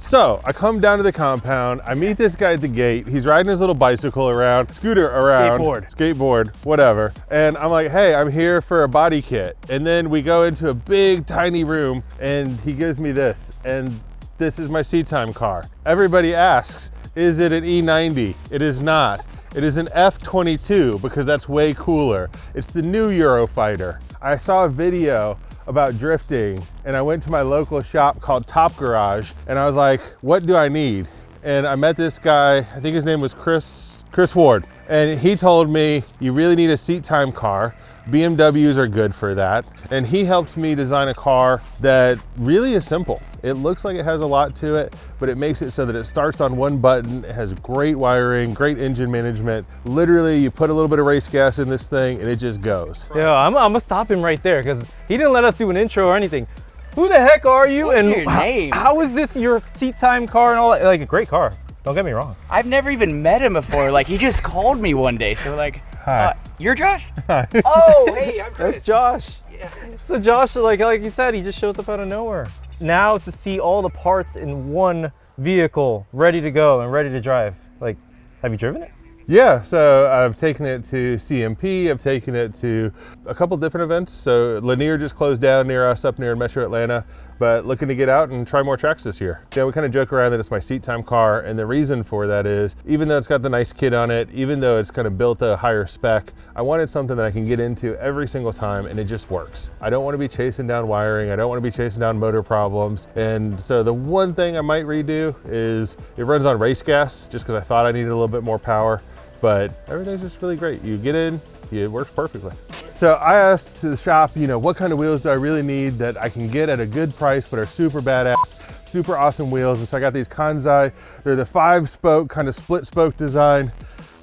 So I come down to the compound, I meet this guy at the gate. He's riding his little bicycle around, scooter around, skateboard, whatever. And I'm like, hey, I'm here for a body kit. And then we go into a big, tiny room and he gives me this. And this is my seat time car. Everybody asks, is it an E90? It is not. It is an F22 because that's way cooler. It's the new Eurofighter. I saw a video about drifting and I went to my local shop called Top Garage and I was like, what do I need? And I met this guy, I think his name was Chris Ward, and he told me you really need a seat time car. BMWs are good for that. And he helped me design a car that really is simple. It looks like it has a lot to it, but it makes it so that it starts on one button. It has great wiring, great engine management. Literally, you put a little bit of race gas in this thing and it just goes. Yeah, I'm gonna stop him right there because he didn't let us do an intro or anything. Who the heck are you? What's your name? How is this your seat time car and all that? Like a great car. Don't get me wrong. I've never even met him before. Like, he just called me one day. So like, Hi. You're Josh? Hi. Oh, hey, I'm Chris. That's Josh. Yeah. So Josh, like you said, he just shows up out of nowhere. Now to see all the parts in one vehicle, ready to go and ready to drive. Like, have you driven it? Yeah, so I've taken it to CMP, I've taken it to a couple different events. So Lanier just closed down near us up near Metro Atlanta, but looking to get out and try more tracks this year. You know, we kind of joke around that it's my seat time car, and the reason for that is, even though it's got the nice kit on it, even though it's kind of built a higher spec, I wanted something that I can get into every single time and it just works. I don't want to be chasing down wiring, I don't want to be chasing down motor problems, and so the one thing I might redo is it runs on race gas, just because I thought I needed a little bit more power. But everything's just really great. You get in, it works perfectly. So I asked the shop, you know, what kind of wheels do I really need that I can get at a good price but are super badass, super awesome wheels. And so I got these Kanzai. They're the 5-spoke, kind of split spoke design.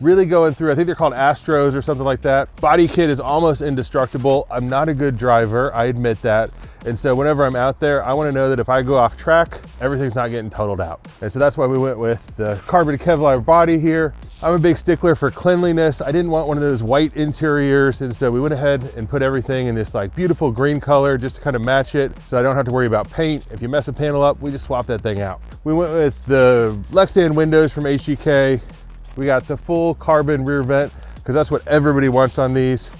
Really going through, I think they're called Astros or something like that. Body kit is almost indestructible. I'm not a good driver, I admit that. And so whenever I'm out there, I want to know that if I go off track, everything's not getting totaled out. And so that's why we went with the Carbon Kevlar body here. I'm a big stickler for cleanliness. I didn't want one of those white interiors. And so we went ahead and put everything in this like beautiful green color just to kind of match it. So I don't have to worry about paint. If you mess a panel up, we just swap that thing out. We went with the Lexan windows from HGK. We got the full carbon rear vent because that's what everybody wants on these.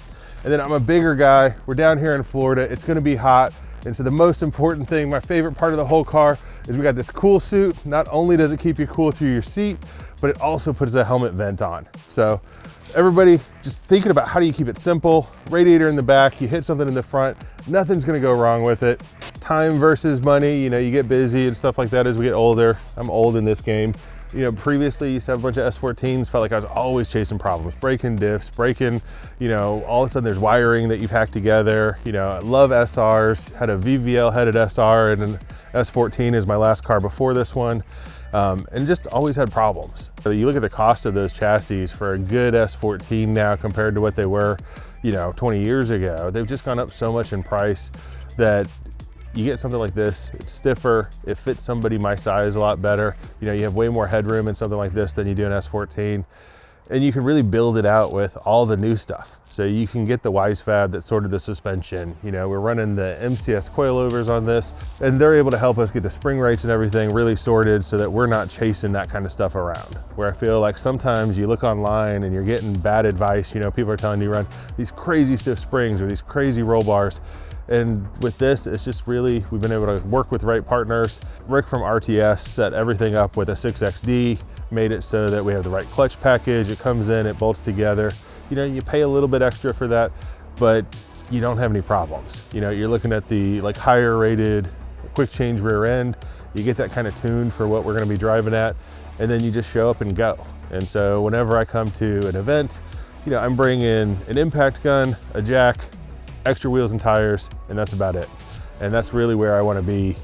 And then I'm a bigger guy. We're down here in Florida. It's gonna be hot. And so the most important thing, my favorite part of the whole car, is we got this cool suit. Not only does it keep you cool through your seat, but it also puts a helmet vent on. So everybody just thinking about how do you keep it simple. Radiator in the back, you hit something in the front, nothing's gonna go wrong with it. Time versus money, you know, you get busy and stuff like that as we get older. I'm old in this game. You know, previously used to have a bunch of S14s, felt like I was always chasing problems, breaking diffs, breaking, you know, all of a sudden there's wiring that you've hacked together. You know, I love SRs, had a VVL headed SR and an S14 is my last car before this one. And just always had problems. So you look at the cost of those chassis for a good S14 now compared to what they were, you know, 20 years ago. They've just gone up so much in price that you get something like this, it's stiffer, it fits somebody my size a lot better. You know, you have way more headroom in something like this than you do in S14. And you can really build it out with all the new stuff. So you can get the Wisefab that sorted the suspension. You know, we're running the MCS coilovers on this, and they're able to help us get the spring rates and everything really sorted so that we're not chasing that kind of stuff around. Where I feel like sometimes you look online and you're getting bad advice. You know, people are telling you run these crazy stiff springs or these crazy roll bars. And with this, it's just really, we've been able to work with the right partners. Rick from RTS set everything up with a 6XD, made it so that we have the right clutch package. It comes in, it bolts together. You know, you pay a little bit extra for that, but you don't have any problems. You know, you're looking at the like higher rated quick change rear end. You get that kind of tuned for what we're gonna be driving at, and then you just show up and go. And so whenever I come to an event, you know, I'm bringing an impact gun, a jack, extra wheels and tires, and that's about it. And that's really where I want to be,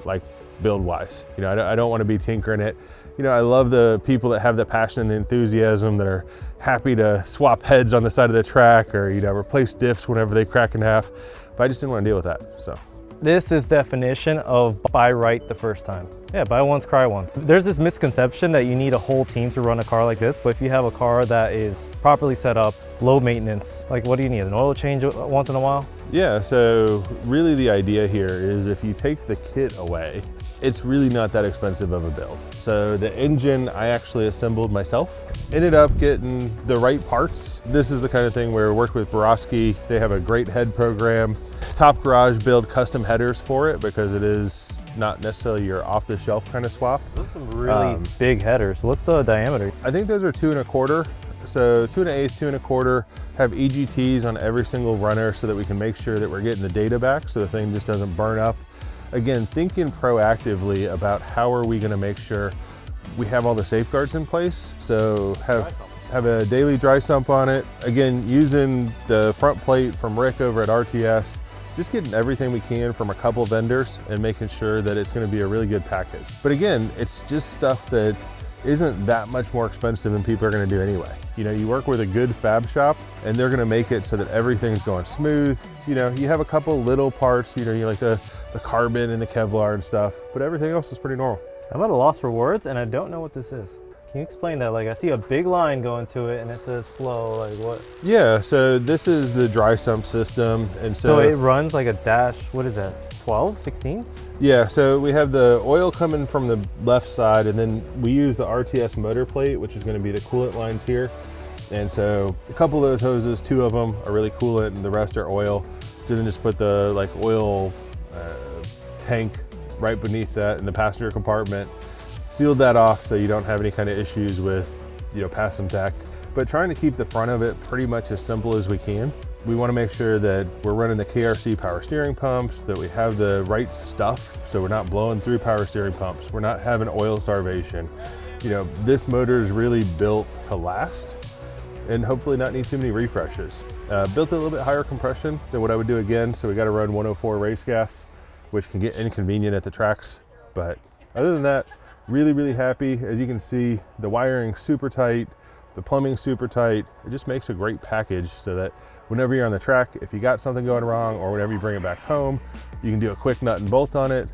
like build wise. You know, I don't want to be tinkering it. You know, I love the people that have the passion and the enthusiasm that are happy to swap heads on the side of the track or, you know, replace diffs whenever they crack in half. But I just didn't want to deal with that, so. This is definition of buy right the first time. Yeah, buy once, cry once. There's this misconception that you need a whole team to run a car like this, but if you have a car that is properly set up, low maintenance, like what do you need, an oil change once in a while? Yeah, so really the idea here is if you take the kit away, it's really not that expensive of a build. So the engine I actually assembled myself. Ended up getting the right parts. This is the kind of thing where we work with Borowski. They have a great head program. Top Garage build custom headers for it because it is not necessarily your off-the-shelf kind of swap. Those are some really big headers. What's the diameter? I think those are 2 1/4. So 2 1/8, 2 1/4, have EGTs on every single runner so that we can make sure that we're getting the data back so the thing just doesn't burn up. Again, thinking proactively about how are we gonna make sure we have all the safeguards in place. So have a daily dry sump on it. Again, using the front plate from Rick over at RTS, just getting everything we can from a couple vendors and making sure that it's gonna be a really good package. But again, it's just stuff that isn't that much more expensive than people are gonna do anyway. You know, you work with a good fab shop and they're gonna make it so that everything's going smooth. You know, you have a couple little parts, you know, you like the carbon and the Kevlar and stuff, but everything else is pretty normal. I'm at a loss for words and I don't know what this is. Can you explain that? Like I see a big line going to it and it says flow, like what? Yeah, so this is the dry sump system. And so it runs like a dash, what is that, 12, 16? Yeah, so we have the oil coming from the left side and then we use the RTS motor plate, which is gonna be the coolant lines here. And so a couple of those hoses, 2 of them are really coolant and the rest are oil. So then just put the like oil tank right beneath that in the passenger compartment. Sealed that off so you don't have any kind of issues with, you know, passing tech. But trying to keep the front of it pretty much as simple as we can. We want to make sure that we're running the KRC power steering pumps, that we have the right stuff so we're not blowing through power steering pumps. We're not having oil starvation. You know, this motor is really built to last and hopefully not need too many refreshes. Built a little bit higher compression than what I would do again, so we got to run 104 race gas, which can get inconvenient at the tracks. But other than that, really, really happy. As you can see, the wiring super tight, the plumbing super tight. It just makes a great package so that whenever you're on the track, if you got something going wrong or whenever you bring it back home, you can do a quick nut and bolt on it,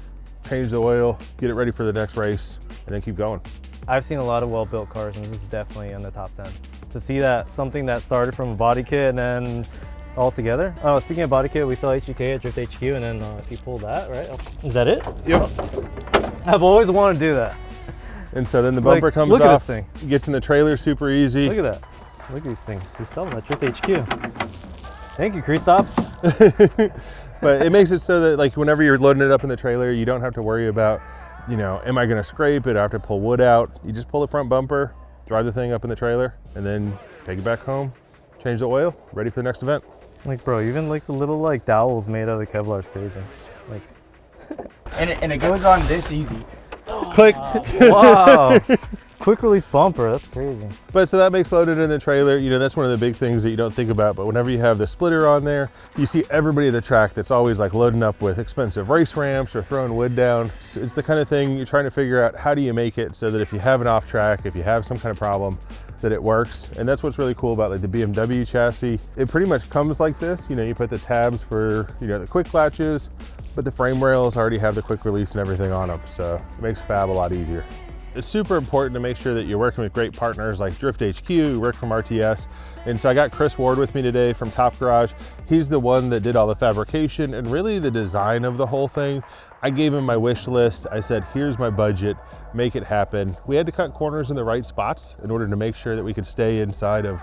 change the oil, get it ready for the next race, and then keep going. I've seen a lot of well-built cars and this is definitely in the top 10. To see that something that started from a body kit and then all together. Oh, speaking of body kit, we saw HGK at Drift HQ and then if you pull that, right? Is that it? Yep. I've always wanted to do that. And so then the bumper comes look off, at this thing. Gets in the trailer super easy. Look at that. Look at these things. We sell them at Drift HQ. Thank you, Kristaps. But it makes it so that like whenever you're loading it up in the trailer, you don't have to worry about, you know, am I gonna scrape it? I have to pull wood out. You just pull the front bumper, drive the thing up in the trailer, and then take it back home, change the oil, ready for the next event. Like bro, even like the little like dowels made out of Kevlar is crazy. Like and it goes on this easy. Click. Wow. Quick release bumper, that's crazy. But so that makes loaded in the trailer, you know, that's one of the big things that you don't think about, but whenever you have the splitter on there, you see everybody at the track that's always like loading up with expensive race ramps or throwing wood down. It's the kind of thing you're trying to figure out, how do you make it so that if you have an off track, if you have some kind of problem, that it works. And that's what's really cool about like the BMW chassis. It pretty much comes like this, you know, you put the tabs for, you know, the quick latches, but the frame rails already have the quick release and everything on them. So it makes fab a lot easier. It's super important to make sure that you're working with great partners like Drift HQ, Rick from RTS. And so I got Chris Ward with me today from Top Garage. He's the one that did all the fabrication and really the design of the whole thing. I gave him my wish list. I said, here's my budget, make it happen. We had to cut corners in the right spots in order to make sure that we could stay inside of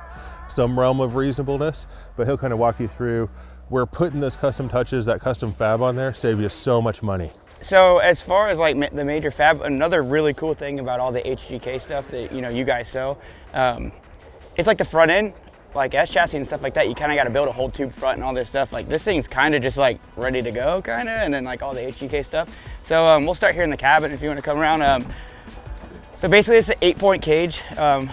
some realm of reasonableness, but he'll kind of walk you through where putting those custom touches, that custom fab on there, save you so much money. So as far as like the major fab, another really cool thing about all the HGK stuff that, you know, you guys sell, it's like the front end, like S chassis and stuff like that, you kind of got to build a whole tube front and all this stuff. Like this thing's kind of just like ready to go kind of, and then like all the HGK stuff. So we'll start here in the cabin if you want to come around. So basically it's an 8-point cage.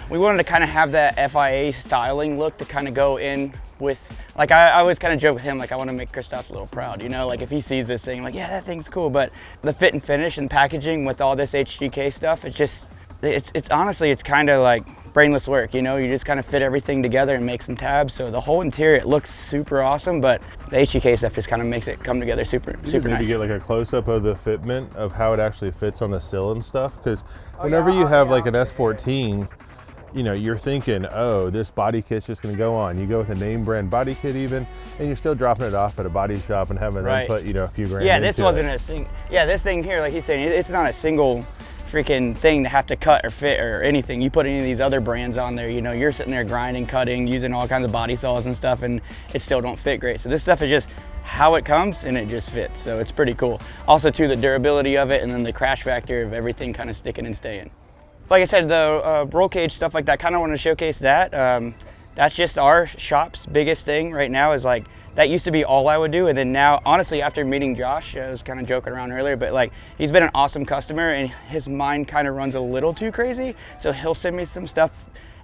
We wanted to kind of have that FIA styling look to kind of go in with, like I always kind of joke with him, like I want to make Kristaps a little proud, you know, like if he sees this thing, like, yeah, that thing's cool. But the fit and finish and packaging with all this HGK stuff, it's just, it's honestly, it's kind of like brainless work, you know, you just kind of fit everything together and make some tabs. So the whole interior, it looks super awesome, but the HGK stuff just kind of makes it come together super nice. Maybe get like a close-up of the fitment of how it actually fits on the sill and stuff, because whenever you have like an S14, you know, you're thinking, oh, this body kit's just gonna go on. You go with a name brand body kit even, and you're still dropping it off at a body shop and having them put, you know, a few grand Yeah, this wasn't it. this thing here, like he's saying, it's not a single freaking thing to have to cut or fit or anything. You put any of these other brands on there, you know, you're sitting there grinding, cutting, using all kinds of body saws and stuff, and it still don't fit great. So this stuff is just how it comes and it just fits. So it's pretty cool. Also too, the durability of it and then the crash factor of everything kind of sticking and staying. Like I said, the roll cage stuff like that, kind of want to showcase that. That's just our shop's biggest thing right now is like, that used to be all I would do. And then now, honestly, after meeting Josh, I was kind of joking around earlier, but like, he's been an awesome customer and his mind kind of runs a little too crazy. So he'll send me some stuff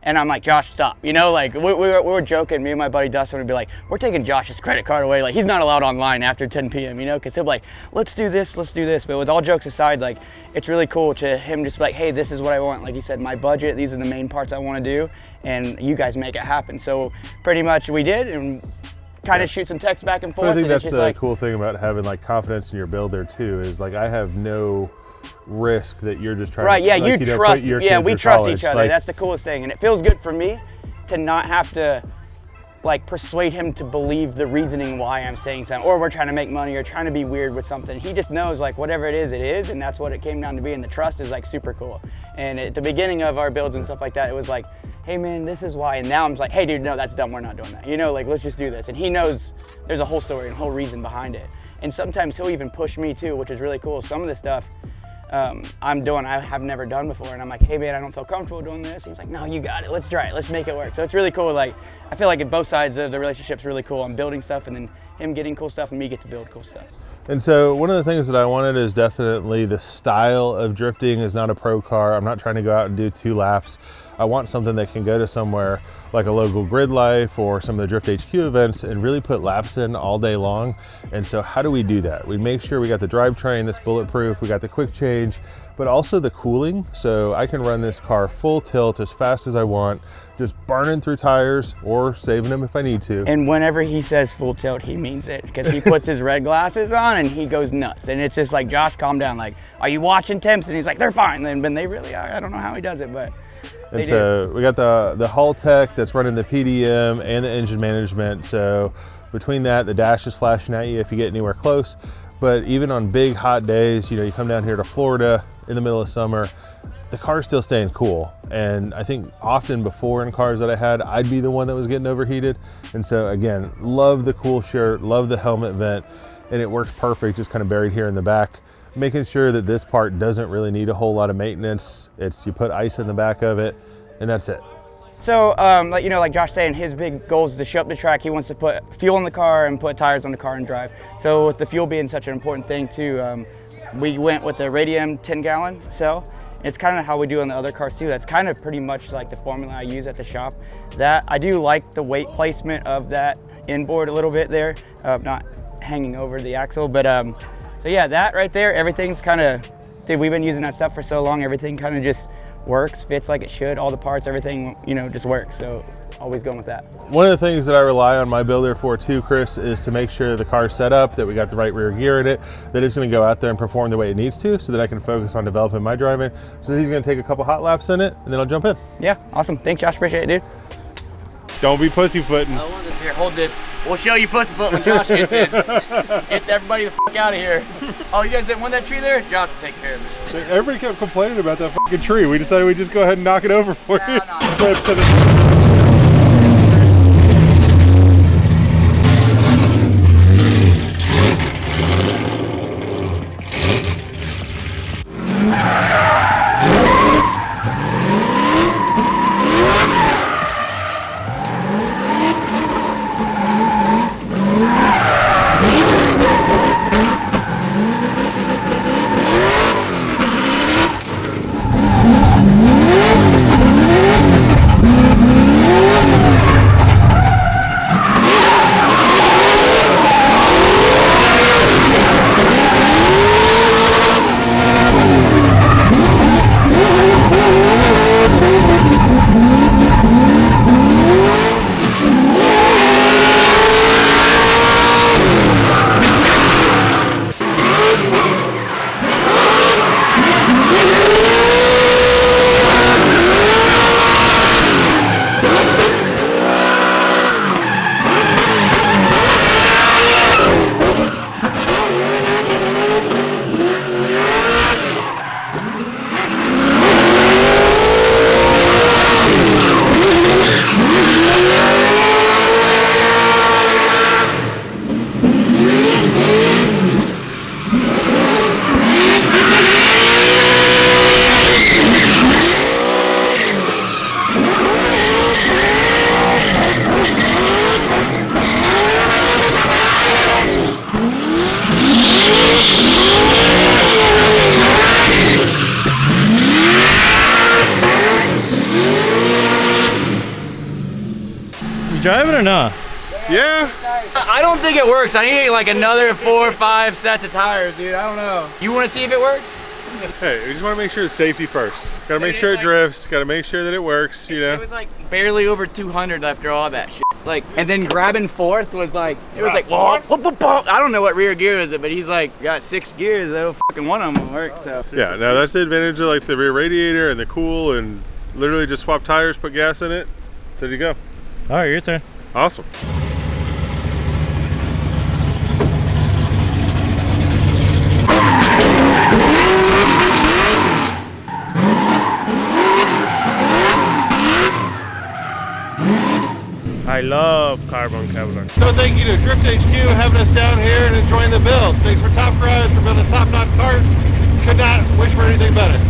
and I'm like, Josh, stop. You know, like we were joking, me and my buddy Dustin would be like, we're taking Josh's credit card away. Like he's not allowed online after 10 p.m., you know, because he'll be like, let's do this. But with all jokes aside, like it's really cool to him just be like, hey, this is what I want. Like he said, my budget, these are the main parts I want to do and you guys make it happen. So pretty much we did and kind of shoot some text back and forth. I think and that's it's just the like, cool thing about having like confidence in your builder too, is like I have no risk that you're just trying right, to, yeah, like, you know, trust, put your yeah, kids we through trust college. each other. Like, that's the coolest thing. And it feels good for me to not have to like persuade him to believe the reasoning why I'm saying something, or we're trying to make money or trying to be weird with something. He just knows like whatever it is, and that's what it came down to be. And the trust is like super cool. And at the beginning of our builds and stuff like that, it was like, hey man, this is why. And now I'm like, hey dude, no, that's dumb, we're not doing that. You know, like let's just do this. And he knows there's a whole story and a whole reason behind it. And sometimes he'll even push me too, which is really cool. Some of the stuff I'm doing, I have never done before. And I'm like, hey man, I don't feel comfortable doing this. He's like, no, you got it, let's try it, let's make it work. So it's really cool. Like, I feel like both sides of the relationship's really cool. I'm building stuff and then him getting cool stuff and me get to build cool stuff. And so one of the things that I wanted is definitely the style of drifting is not a pro car. I'm not trying to go out and do 2 laps. I want something that can go to somewhere like a local Grid Life or some of the Drift HQ events and really put laps in all day long. And so how do we do that? We make sure we got the drivetrain that's bulletproof, we got the quick change, but also the cooling. So I can run this car full tilt as fast as I want, just burning through tires or saving them if I need to. And whenever he says full tilt, he means it, because he puts his red glasses on and he goes nuts. And it's just like, Josh, calm down. Like, are you watching temps? And he's like, they're fine. And they really are. I don't know how he does it, but and so we got the Haltech that's running the PDM and the engine management. So between that, the dash is flashing at you if you get anywhere close. But even on big hot days, you know, you come down here to Florida in the middle of summer, the car's still staying cool. And I think often before in cars that I had, I'd be the one that was getting overheated. And so again, love the cool shirt, love the helmet vent, and it works perfect, just kind of buried here in the back. Making sure that this part doesn't really need a whole lot of maintenance. It's, you put ice in the back of it and that's it. So, like, you know, like Josh saying, his big goal is to show up the track. He wants to put fuel in the car and put tires on the car and drive. So with the fuel being such an important thing too, we went with the Radium 10-gallon cell. It's kind of how we do on the other cars too. That's kind of pretty much like the formula I use at the shop. That I do like the weight placement of that inboard a little bit there, not hanging over the axle, but so yeah, that right there, everything's kind of, dude, we've been using that stuff for so long, everything kind of just works, fits like it should, all the parts, everything, you know, just works. So always going with that. One of the things that I rely on my builder for too, Chris, is to make sure the car's set up, that we got the right rear gear in it, that it's going to go out there and perform the way it needs to, so that I can focus on developing my driving. So he's going to take a couple hot laps in it, and then I'll jump in. Yeah, awesome. Thanks, Josh. Appreciate it, dude. Don't be pussyfooting. Here, hold this. We'll show you pussyfoot when Josh gets in. Get everybody the fuck out of here. Oh, you guys didn't want that tree there? Josh will take care of it. Everybody kept complaining about that fucking tree. We decided we'd just go ahead and knock it over for you. You drive it or not? Yeah. I don't think it works. I need like another 4 or 5 sets of tires, dude. I don't know. You want to see if it works? Hey, we just want to make sure it's safety first. Gotta make sure it drifts. Gotta make sure that it works, you know. It was like barely over 200 after all that shit. Like, and then grabbing fourth was like, it was like, whoa, whoa, whoa, whoa. I don't know what rear gear is it, but he's like, got 6 gears. That'll fucking one of them will work, so. Yeah, now that's the advantage of like the rear radiator and the cool, and literally just swap tires, put gas in it. There you go. All right, your turn. Awesome. I love Carbon Kevlar. So thank you to Drift HQ having us down here and enjoying the build. Thanks for Top Garage for building a top-notch cart. Could not wish for anything better.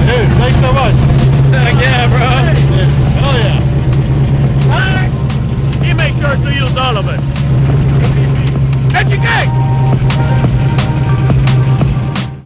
Dude, thanks so much. Heck yeah, bro.